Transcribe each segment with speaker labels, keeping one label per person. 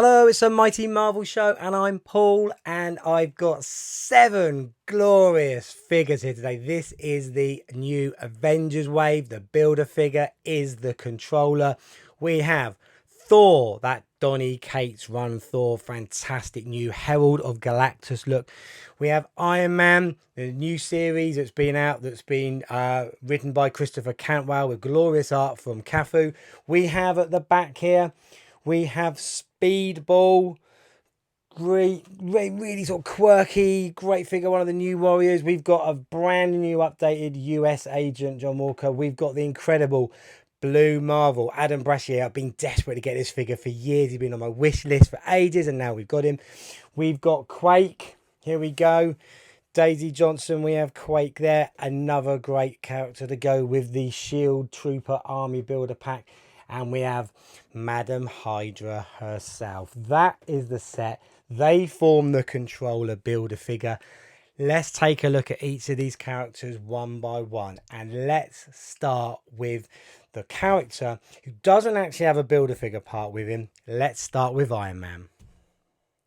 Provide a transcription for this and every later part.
Speaker 1: Hello, it's a Mighty Marvel Show, and I'm Paul, and I've got 7 glorious figures here today. This is the new Avengers wave. The builder figure is the controller. We have Thor, that Donny Cates run Thor, fantastic new Herald of Galactus look. We have Iron Man, the new series that's been out, that's been written by Christopher Cantwell with glorious art from Cafu. We have at the back here, we have Speedball, great, really sort of quirky, great figure, one of the new Warriors. We've got a brand new updated US agent, John Walker. We've got the incredible Blue Marvel, Adam Brashear. I've been desperate to get this figure for years. He's been on my wish list for ages, and now we've got him. We've got Quake. Here we go. Daisy Johnson, we have Quake there. Another great character to go with the Shield Trooper Army Builder pack. And we have Madam Hydra herself. That is the set. They form the controller builder figure. Let's take a look at each of these characters one by one. And let's start with the character who doesn't actually have a builder figure part with him. Let's start with Iron Man.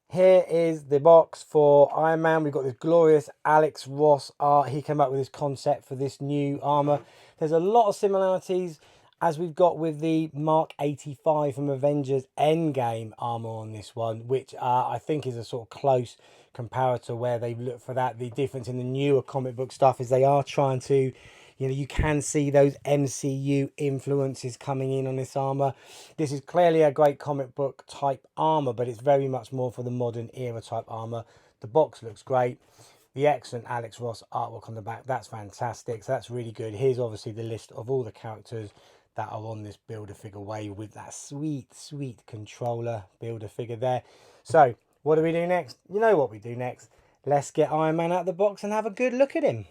Speaker 1: Here is the box for Iron Man. We've got this glorious Alex Ross art. He came up with this concept for this new armor. There's a lot of similarities as we've got with the Mark 85 from Avengers Endgame armor on this one, which I think is a sort of close comparator where they've looked for that. The difference in the newer comic book stuff is they are trying to, you can see those MCU influences coming in on this armor. This is clearly a great comic book type armor, but it's very much more for the modern era type armor. The box looks great. The excellent Alex Ross artwork on the back, that's fantastic. So that's really good. Here's obviously the list of all the characters that are on this builder figure wave with that sweet controller builder figure there. So what do we do next? You know what we do next. Let's get Iron Man out of the box and have a good look at him.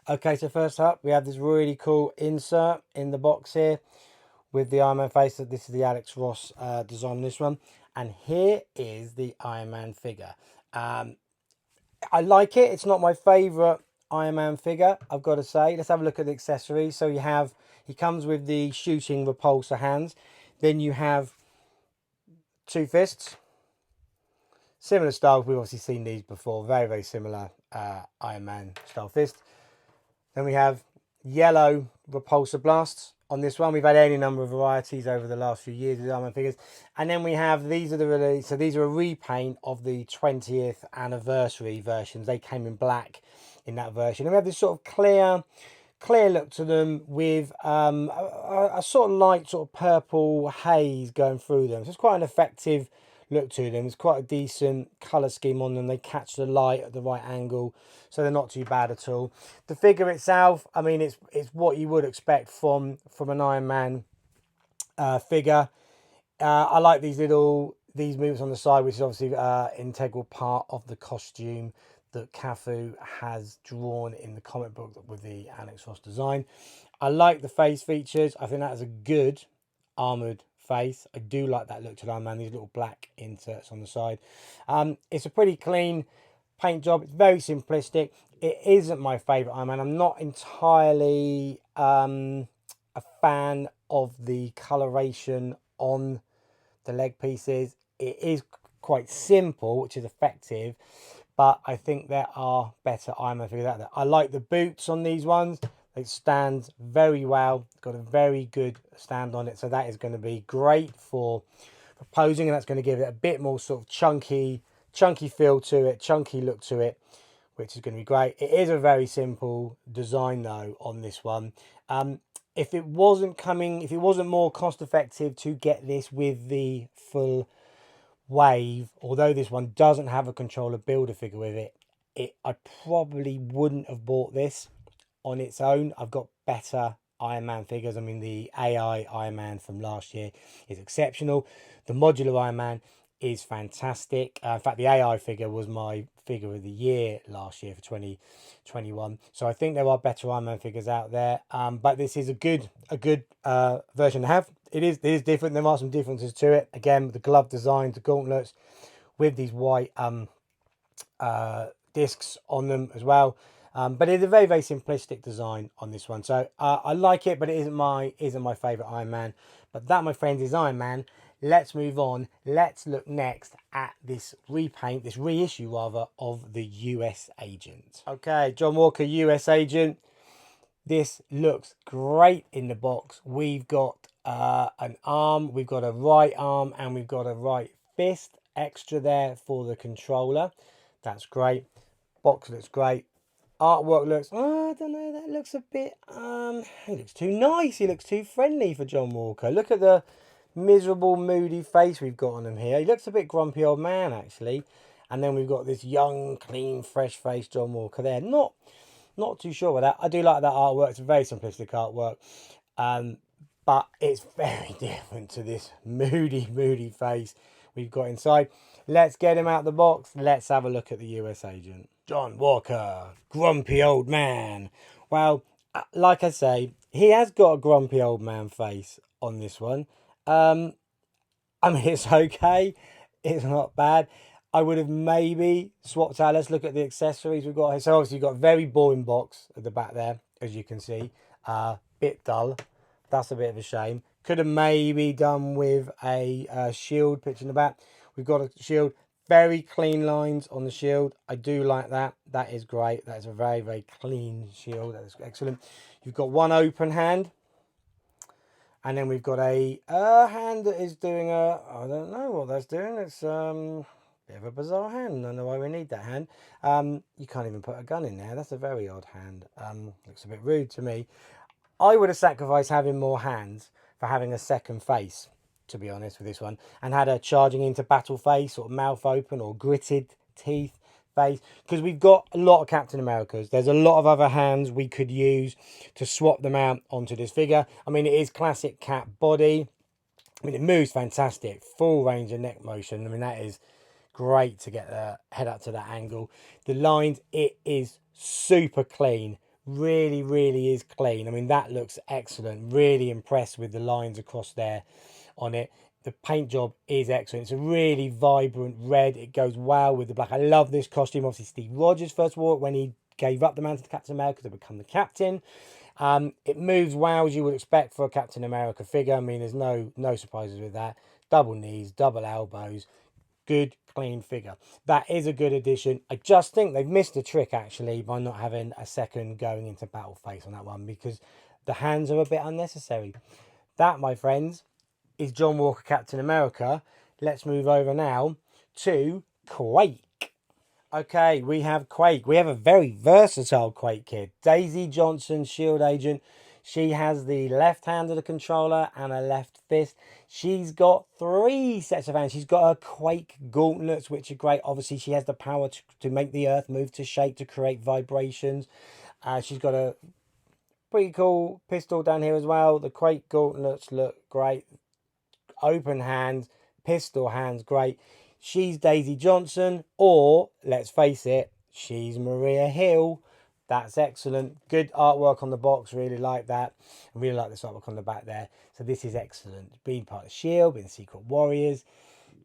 Speaker 1: Okay, so first up we have this really cool insert in the box here with the Iron Man face. This is the Alex Ross design on this one, and here is the Iron Man figure. I like it. It's not my favorite Iron Man figure, I've got to say. Let's have a look at the accessories. So he comes with the shooting repulsor hands. Then you have 2 fists. Similar style. We've obviously seen these before. Very similar Iron Man style fist. Then we have yellow repulsor blasts. On this one, we've had any number of varieties over the last few years with Iron Man figures. And then we have, these are the release. So these are a repaint of the 20th anniversary versions. They came in black in that version. And we have this sort of clear look to them with a sort of light sort of purple haze going through them. So it's quite an effective look to them. It's quite a decent colour scheme on them. They catch the light at the right angle, so they're not too bad at all. The figure itself, I mean, it's what you would expect from an Iron Man figure. I like these movements on the side, which is obviously an integral part of the costume that Cafu has drawn in the comic book with the Alex Ross design. I like the face features. I think that is a good armoured face. I do like that look to Iron Man, these little black inserts on the side. It's a pretty clean paint job. It's very simplistic. It isn't my favourite Iron Man. I'm not entirely a fan of the coloration on the leg pieces. It is quite simple, which is effective, but I think there are better Iron Man figures out there. I like the boots on these ones. It stands very well. It's got a very good stand on it, so that is going to be great for posing, and that's going to give it a bit more sort of chunky feel to it, chunky look to it, which is going to be great. It is a very simple design though on this one. If it wasn't more cost effective to get this with the full wave, although this one doesn't have a controller builder figure with it, I probably wouldn't have bought this on its own. I've got better Iron Man figures. I mean, the AI Iron Man from last year is exceptional. The modular Iron Man is fantastic. In fact, the AI figure was my figure of the year last year for 2021. So I think there are better Iron Man figures out there. But this is a good version to have. It is different. There are some differences to it. Again, the glove design, the gauntlets with these white discs on them as well. But it's a very simplistic design on this one. So I like it, but it isn't my favourite Iron Man. But that, my friends, is Iron Man. let's move on. Let's look next at this repaint, this reissue rather, of the US Agent. Okay, John Walker, US Agent. This looks great in the box. We've got an arm, we've got a right arm, and we've got a right fist extra there for the controller. That's great. Box looks great. Artwork looks, oh, I don't know, that looks a bit, it looks too nice. He looks too friendly for John Walker. Look at the miserable, moody face we've got on him here. He looks a bit grumpy old man, actually. And then we've got this young, clean, fresh face John Walker there. Not too sure with that. I do like that artwork. It's a very simplistic artwork. But it's very different to this moody face we've got inside. Let's get him out of the box. Let's have a look at the US Agent. John Walker, grumpy old man. Well, like I say, he has got a grumpy old man face on this one. I mean, it's okay. It's not bad. I would have maybe swapped out. Let's look at the accessories we've got here. So obviously you've got a very boring box at the back there, as you can see. Bit dull. That's a bit of a shame. Could have maybe done with a shield pitch in the back. We've got a shield. Very clean lines on the shield. I do like that. That is great. That is a very, very clean shield. That is excellent. You've got one open hand. And then we've got a hand that is doing a... I don't know what that's doing. It's bit of a bizarre hand. I don't know why we need that hand. You can't even put a gun in there. That's a very odd hand. Looks a bit rude to me. I would have sacrificed having more hands for having a second face, to be honest with this one, and had a charging into battle face or mouth open or gritted teeth face, because we've got a lot of Captain Americas. There's a lot of other hands we could use to swap them out onto this figure. I mean, it is classic Cap body. I mean, it moves fantastic, full range of neck motion. I mean, that is great to get the head up to that angle. The lines, it is super clean. Really, really is clean. I mean, that looks excellent. Really impressed with the lines across there on it. The paint job is excellent. It's a really vibrant red. It goes well with the black. I love this costume. Obviously, Steve Rogers first wore it when he gave up the mantle to Captain America to become the captain. It moves well as you would expect for a Captain America figure. I mean, there's no surprises with that. Double knees, double elbows. Good, clean figure. That is a good addition. I just think they've missed a trick, actually, by not having a second going into battle face on that one, because the hands are a bit unnecessary. That, my friends, is John Walker Captain America. Let's move over now to Quake. Okay, we have Quake. We have a very versatile Quake kid. Daisy Johnson, Shield Agent. She has the left hand of the controller and a left fist. She's got 3 sets of hands. She's got her Quake gauntlets, which are great. Obviously, she has the power to make the earth move, to shake, to create vibrations. She's got a pretty cool pistol down here as well. The Quake gauntlets look great. Open hands, pistol hands, great. She's Daisy Johnson, or, let's face it, she's Maria Hill. That's excellent. Good artwork on the box. Really like that. I really like this artwork on the back there. So this is excellent. Being part of S.H.I.E.L.D., being Secret Warriors.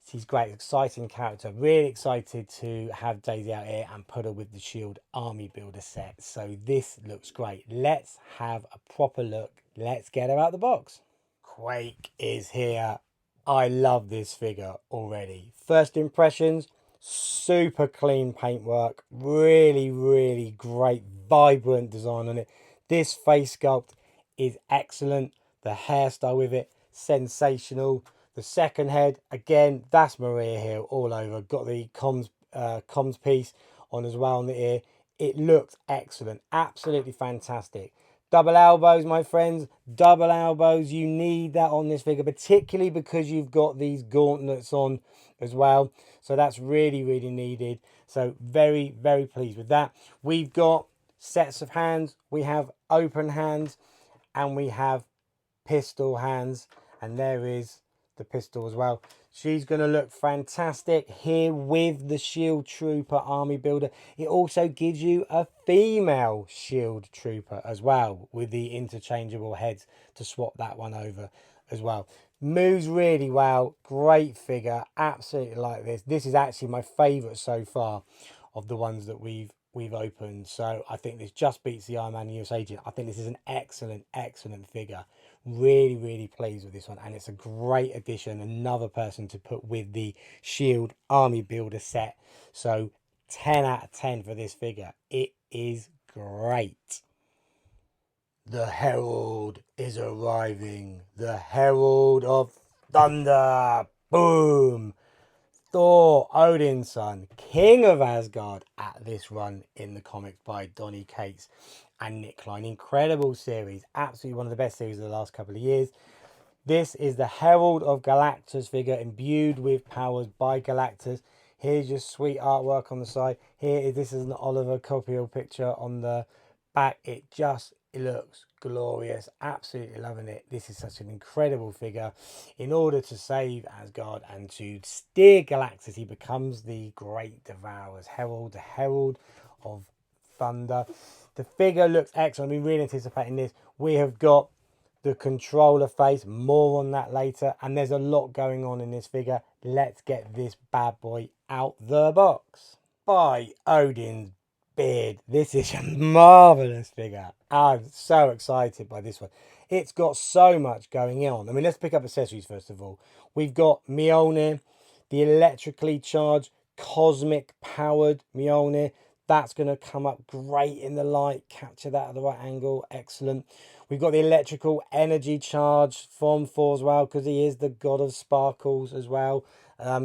Speaker 1: She's great, exciting character. Really excited to have Daisy out here and put her with the S.H.I.E.L.D. Army Builder set. So this looks great. Let's have a proper look. Let's get her out of the box. Quake is here. I love this figure already. First impressions, super clean paintwork. Really, really great, vibrant design on it. This face sculpt is excellent. The hairstyle with it, sensational. The second head, again, that's Maria Hill all over. Got the comms piece on as well on the ear. It looks excellent. Absolutely fantastic. Double elbows, my friends. Double elbows. You need that on this figure, particularly because you've got these gauntlets on as well. So that's really, really needed. So very, very pleased with that. We've got sets of hands. We have open hands and we have pistol hands. And there is the pistol as well. She's going to look fantastic here with the Shield Trooper Army Builder. It also gives you a female Shield Trooper as well, with the interchangeable heads to swap that one over as well. Moves really well. Great figure. Absolutely like this. This is actually my favourite so far of the ones that we've opened. So I think this just beats the Iron Man US Agent. I think this is an excellent, excellent figure. Really, really pleased with this one, and it's a great addition. Another person to put with the Shield Army Builder set. So 10 out of 10 for this figure. It is great. The Herald is arriving. The Herald of Thunder. Boom. Thor, Odin's son, King of Asgard, at this run in the comics by Donny Cates and Nick Klein. Incredible series. Absolutely one of the best series of the last couple of years. This is the Herald of Galactus figure, imbued with powers by Galactus. Here's your sweet artwork on the side. This is an Oliver Copiel picture on the back. It looks glorious. Absolutely loving it. This is such an incredible figure. In order to save Asgard and to steer Galactus, he becomes the Great Devourer's Herald, the Herald of Thunder. The figure looks excellent. I'm really anticipating this. We have got the controller face, more on that later, and there's a lot going on in this figure. Let's get this bad boy out the box. By Odin's beard, this is a marvelous figure. I'm so excited by this one. It's got so much going on. I mean, let's pick up accessories first of all. We've got Mjolnir, the electrically charged, cosmic powered Mjolnir. That's going to come up great in the light. Capture that at the right angle. Excellent. We've got the electrical energy charge from Thor as well, because he is the god of sparkles as well.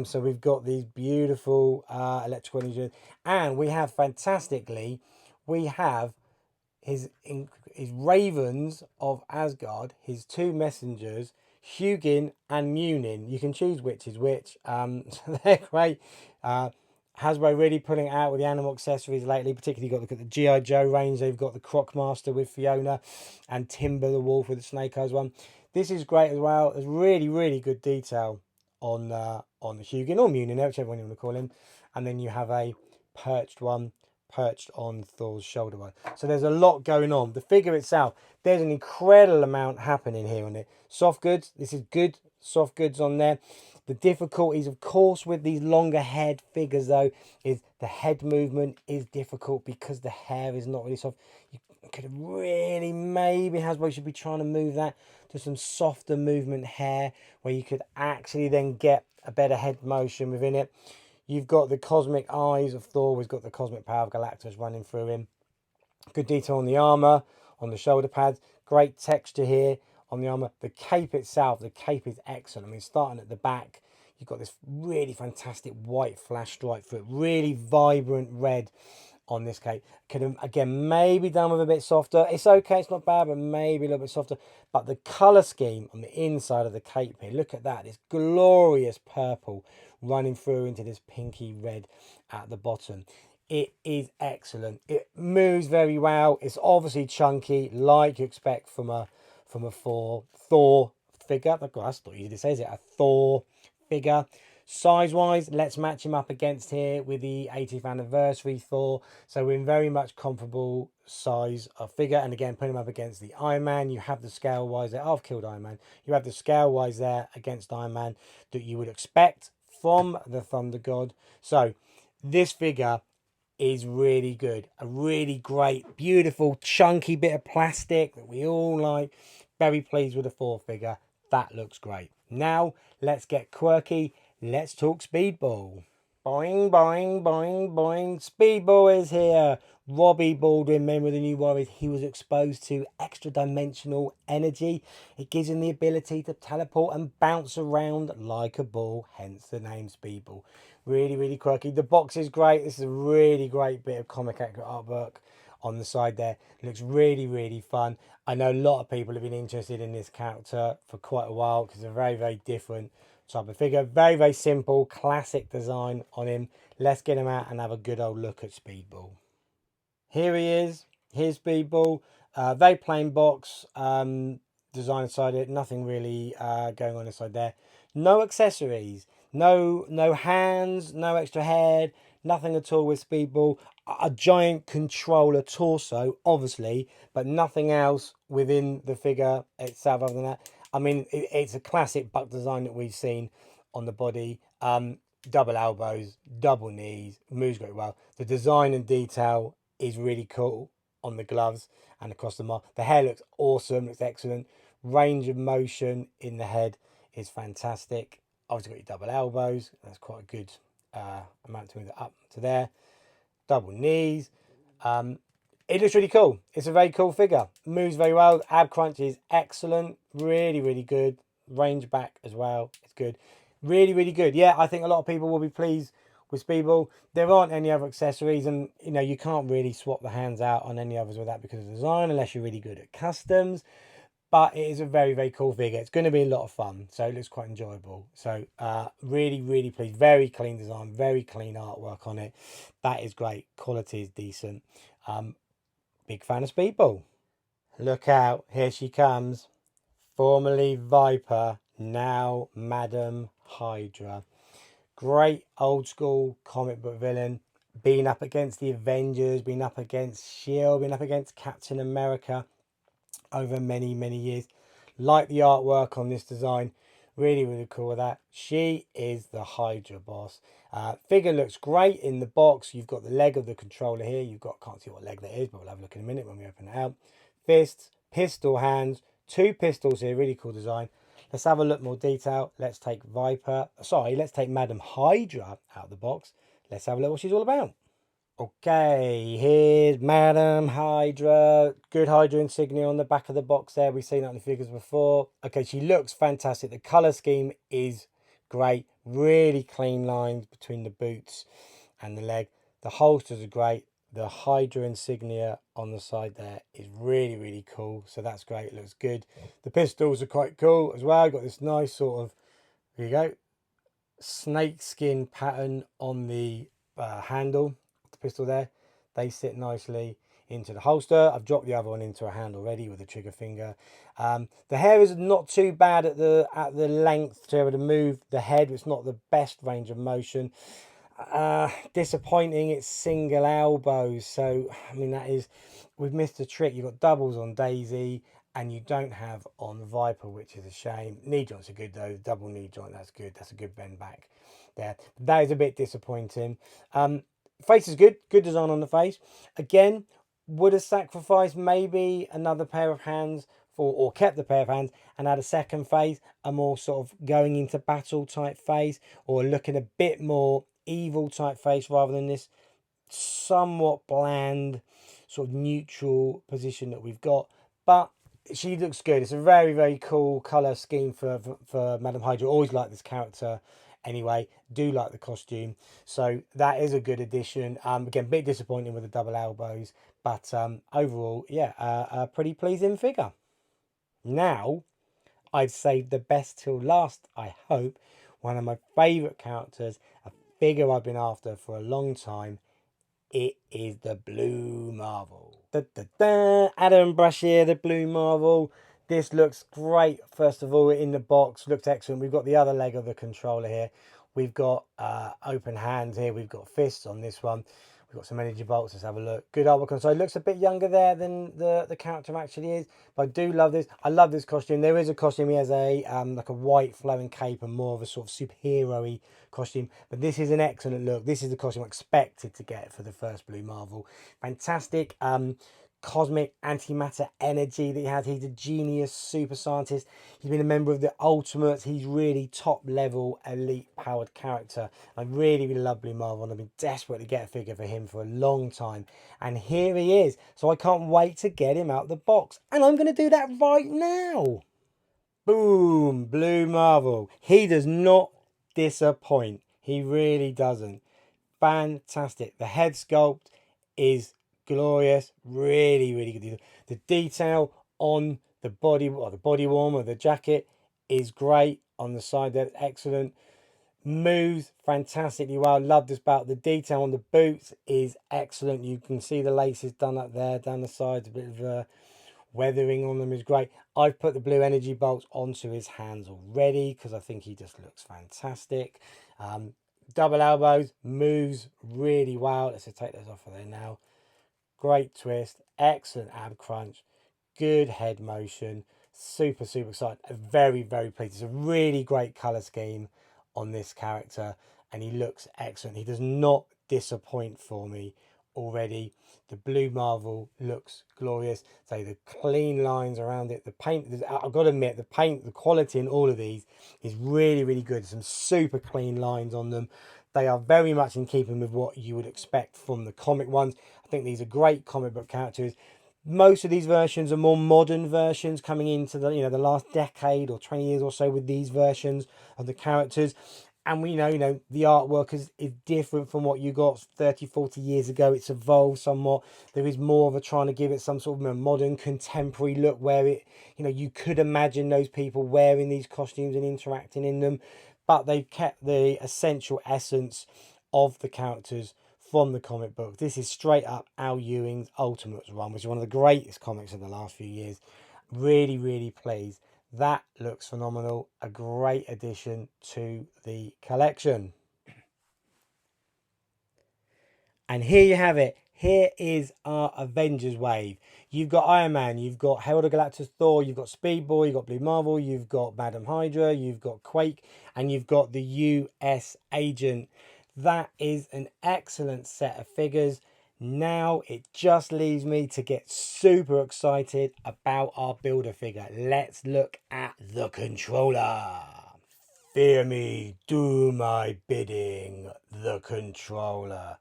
Speaker 1: So we've got these beautiful electrical energy. And we have, fantastically, we have his ravens of Asgard, his two messengers, Hugin and Munin. You can choose which is which. So they're great. Hasbro really putting it out with the animal accessories lately, particularly got the G.I. Joe range. They've got the Crocmaster with Fiona and Timber the Wolf with the Snake Eyes one. This is great as well. There's really, really good detail on Hugin or Munin, whichever one you want to call him. And then you have a perched one, perched on Thor's shoulder one. So there's a lot going on. The figure itself, there's an incredible amount happening here on it. Soft goods, this is good soft goods on there. The difficulties, of course, with these longer head figures, though, is the head movement is difficult because the hair is not really soft. You could have really, maybe Hasbro should be trying to move that to some softer movement hair where you could actually then get a better head motion within it. You've got the cosmic eyes of Thor. We've got the cosmic power of Galactus running through him. Good detail on the armor, on the shoulder pads. Great texture here on the armor. The cape itself, the cape is excellent. I mean, starting at the back, you've got this really fantastic white flash stripe through it. Really vibrant red on this cape. Could have, again, maybe done with a bit softer. It's okay, it's not bad, but maybe a little bit softer. But the colour scheme on the inside of the cape here, look at that. This glorious purple running through into this pinky red at the bottom. It is excellent. It moves very well. It's obviously chunky, like you expect from a Thor figure. That's not easy to say, is it? A Thor figure. Size-wise, let's match him up against here with the 80th anniversary Thor. So we're in very much comparable size of figure. And again, put him up against the Iron Man. You have the scale-wise there. I've killed Iron Man. You have the scale-wise there against Iron Man that you would expect from the Thunder God. So this figure is really good. A really great, beautiful, chunky bit of plastic that we all like. Very pleased with the Thor figure. That looks great. Now, let's get quirky. Let's talk Speedball. Boing, boing, boing, boing. Speedball is here. Robbie Baldwin, member of the New Warriors, he was exposed to extra-dimensional energy. It gives him the ability to teleport and bounce around like a ball, hence the name Speedball. Really, really quirky. The box is great. This is a really great bit of comic accurate artwork on the side there. It looks really, really fun. I know a lot of people have been interested in this character for quite a while because it's a very, very different type of figure. Very, very simple, classic design on him. Let's get him out and have a good old look at Speedball. Here he is. Here's Speedball. Very plain box. Design inside it. Nothing really going on inside there. No accessories. No hands. No extra head. Nothing at all with Speedball. A giant controller torso, obviously, but nothing else within the figure itself other than that. I mean, it's a classic buck design that we've seen on the body. Double elbows, double knees, moves very well. The design and detail is really cool on the gloves and across the mark. The hair looks awesome, looks excellent. Range of motion in the head is fantastic. Obviously got your double elbows. That's quite a good amount to move it up to there. Double knees. It looks really cool. It's a very cool figure. Moves very well. Ab crunch is excellent. Really, really good. Range back as well. It's good. Really, really good. Yeah, I think a lot of people will be pleased with Speedball. There aren't any other accessories, and you know, you can't really swap the hands out on any others with that because of design, unless you're really good at customs. But it is a very, very cool figure. It's going to be a lot of fun, so it looks quite enjoyable. So really, really pleased. Very clean design, very clean artwork on it. That is great. Quality is decent. Big fan of Speedball. Look out, here she comes. Formerly Viper, now Madam Hydra. Great old school comic book villain. Been up against the Avengers, been up against S.H.I.E.L.D., been up against Captain America over many, many years. Like the artwork on this design. Really, really cool with that. She is the Hydra boss. Figure looks great in the box. You've got the leg of the controller here. You've got, can't see what leg that is, but we'll have a look in a minute when we open it out. Fists, pistol hands, 2 pistols here. Really cool design. Let's have a look more detail. Let's take let's take Madam Hydra out of the box. Let's have a look what she's all about. Okay, here's Madam Hydra. Good Hydra insignia on the back of the box there. We've seen that in the figures before. Okay, she looks fantastic. The colour scheme is great. Really clean lines between the boots and the leg. The holsters are great. The Hydra insignia on the side there is really, really cool. So that's great. It looks good. The pistols are quite cool as well. Got this nice sort of, here you go, snake skin pattern on the handle. The pistol there, they sit nicely into the holster. I've dropped the other one into a hand already with the trigger finger. The hair is not too bad at the length to be able to move the head. It's not the best range of motion. Disappointing, it's single elbows, so I mean that is, we've missed a trick. You've got doubles on Daisy and you don't have on Viper, which is a shame. Knee joints are good though. Double knee joint, that's good. That's a good bend back there. That is a bit disappointing. Face is good. Good design on the face. Again, would have sacrificed maybe another pair of hands for, or kept the pair of hands and had a second face, a more sort of going into battle type face, or looking a bit more evil type face rather than this somewhat bland sort of neutral position that we've got. But she looks good. It's a very, very cool colour scheme for Madam Hydra. Always like this character anyway. Do like the costume. So that is a good addition. Again, a bit disappointing with the double elbows. But overall, yeah, a pretty pleasing figure. Now, I've saved the best till last, I hope. One of my favourite characters, a figure I've been after for a long time. It is the Blue Marvel. Da, da, da. Adam Brush here, the Blue Marvel. This looks great. First of all, in the box, looks excellent. We've got the other leg of the controller here. We've got open hands here. We've got fists on this one. We've got some energy bolts. Let's have a look. Good artwork on. So it looks a bit younger there than the character actually is. But I do love this. I love this costume. There is a costume. He has a like a white flowing cape and more of a sort of superhero-y costume. But this is an excellent look. This is the costume I expected to get for the first Blue Marvel. Fantastic. Cosmic antimatter energy that he has. He's a genius super scientist. He's been a member of the Ultimates. He's really top level elite powered character. I really, really love Blue Marvel and I've been desperate to get a figure for him for a long time. And here he is. So I can't wait to get him out the box. And I'm going to do that right now. Boom, Blue Marvel. He does not disappoint. He really doesn't. Fantastic. The head sculpt is glorious, really, really good. The detail on the body, or the body warmer, the jacket is great on the side there, excellent. Moves fantastically well. Love this belt. The detail on the boots is excellent. You can see the laces done up there, down the sides, a bit of weathering on them is great. I've put the blue energy bolts onto his hands already because I think he just looks fantastic. Double elbows, moves really well. Let's just take those off of there now. Great twist, excellent ab crunch, good head motion, super, super excited. Very, very pleased. It's a really great colour scheme on this character and he looks excellent. He does not disappoint for me already. The blue Marvel looks glorious. So the clean lines around it, the paint, I've got to admit, the paint, the quality in all of these is really, really good. Some super clean lines on them. They are very much in keeping with what you would expect from the comic ones. I think these are great comic book characters. Most of these versions are more modern versions coming into the the last decade or 20 years or so with these versions of the characters. And we know the artwork is different from what you got 30, 40 years ago. It's evolved somewhat. There is more of a trying to give it some sort of a modern contemporary look where it, you could imagine those people wearing these costumes and interacting in them, but they've kept the essential essence of the characters from the comic book. This is straight up Al Ewing's Ultimates run, which is one of the greatest comics of the last few years. Really, really pleased. That looks phenomenal. A great addition to the collection. And here you have it. Here is our Avengers wave. You've got Iron Man, you've got Herald of Galactus, Thor, you've got Speedball, you've got Blue Marvel, you've got Madam Hydra, you've got Quake, and you've got the US Agent. That is an excellent set of figures. Now it just leaves me to get super excited about our builder figure. Let's look at the controller. Fear me, do my bidding, the controller.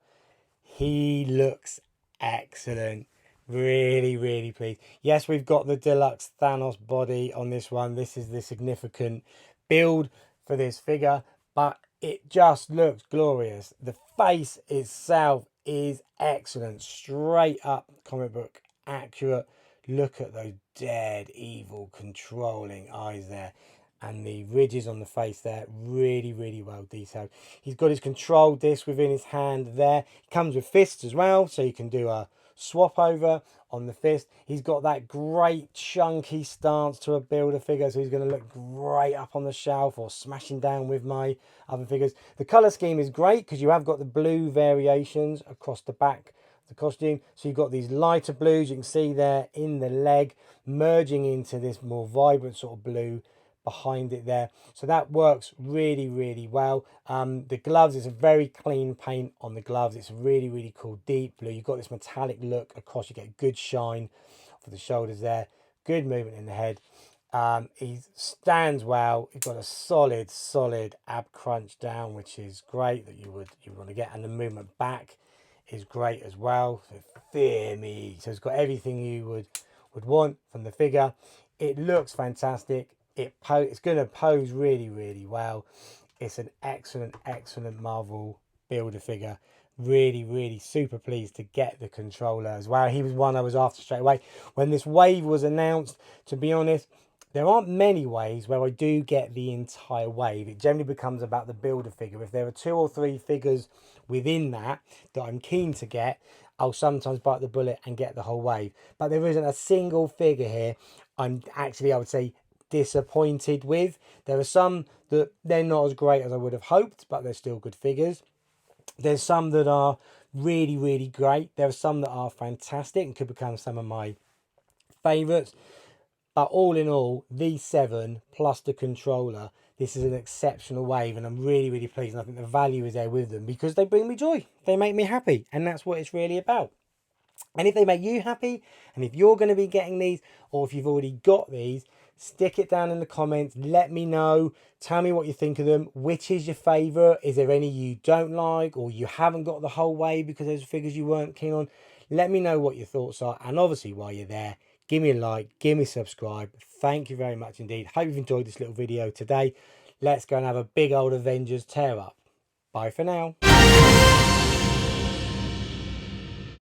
Speaker 1: He looks excellent. Really, really pleased. Yes, we've got the deluxe Thanos body on this one. This is the significant build for this figure, but it just looks glorious. The face itself is excellent. Straight up comic book accurate. Look at those dead, evil, controlling eyes there. And the ridges on the face there, really, really well detailed. He's got his control disc within his hand there. He comes with fists as well, so you can do a swap over on the fist. He's got that great chunky stance to a builder figure, so he's going to look great up on the shelf or smashing down with my other figures. The colour scheme is great because you have got the blue variations across the back of the costume. So you've got these lighter blues, you can see there in the leg, merging into this more vibrant sort of blue behind it there. So that works really, really well. The gloves, it's a very clean paint on the gloves. It's really, really cool deep blue. You've got this metallic look across. You get good shine for the shoulders there. Good movement in the head. He stands well. He's got a solid ab crunch down, which is great that you want to get. And the movement back is great as well. So fear me. So it's got everything you would want from the figure. It looks fantastic. It's going to pose really, really well. It's an excellent Marvel builder figure. Really, really super pleased to get the controller as well. He was one I was after straight away. When this wave was announced, to be honest, there aren't many waves where I do get the entire wave. It generally becomes about the builder figure. If there are 2 or 3 figures within that I'm keen to get, I'll sometimes bite the bullet and get the whole wave. But there isn't a single figure here I'm actually, I would say, disappointed with. There are some that they're not as great as I would have hoped, but they're still good figures. There's some that are really, really great. There are some that are fantastic and could become some of my favourites. But all in all, these 7 plus the controller, this is an exceptional wave, and I'm really, really pleased. And I think the value is there with them because they bring me joy. They make me happy, and that's what it's really about. And if they make you happy, and if you're going to be getting these, or if you've already got these, stick it down in the comments. Let me know. Tell me what you think of them. Which is your favourite? Is there any you don't like, or you haven't got the whole way because there's figures you weren't keen on? Let me know what your thoughts are. And obviously, while you're there, give me a like, give me a subscribe. Thank you very much indeed. Hope you've enjoyed this little video today. Let's go and have a big old Avengers tear up. Bye for now.